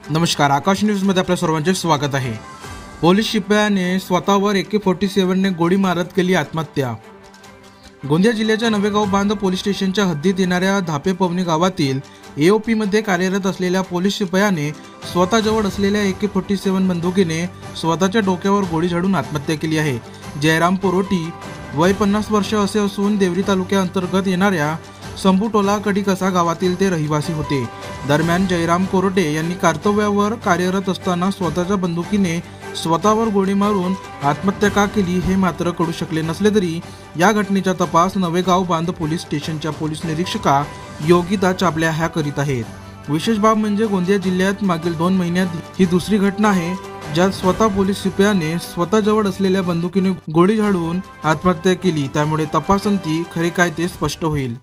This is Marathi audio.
नमस्कार, आकाश न्यूजमध्ये आपल्या सर्वांचे स्वागत आहे। पोलीस शिपायाने स्वतःवर AK-47 ने गोळी मारत केली आत्महत्या। गोंदिया जिल्ह्याच्या नवेगाव बांध पोलीस स्टेशनच्या हद्दीत येणाऱ्या धापेपवनी गावातील AOP मध्ये कार्यरत असलेल्या पोलीस शिपायाने स्वतःजवळ असलेल्या AK-47 बंदुकीने स्वतःच्या डोक्यावर गोळी झाडून आत्महत्या केली आहे। जयराम पोरोटी वय 50 वर्ष असे असून देवरी तालुक्याअंतर्गत येणाऱ्या संबुटोला कडिकसा गावातील ते रहिवासी होते। दरम्यान जयराम कोरोटे यांनी कर्तव्यावर कार्यरत असताना स्वतःच्या बंदुकीने स्वतःवर गोळी मारून आत्महत्या का केली हे मात्र कळू शकले नसले तरी या घटनेचा तपास नवेगाव बांध पोलीस स्टेशनच्या पोलीस निरीक्षका योगिता चाबल्या ह्या करीत आहेत। विशेष बाब म्हणजे गोंदिया जिल्ह्यात मागील 2 महिन्यात ही दुसरी घटना आहे ज्यात स्वतः पोलीस शिपायाने स्वतःजवळ असलेल्या बंदुकीने गोळी झाडून आत्महत्या केली। त्यामुळे तपासांती खरे काय ते स्पष्ट होईल।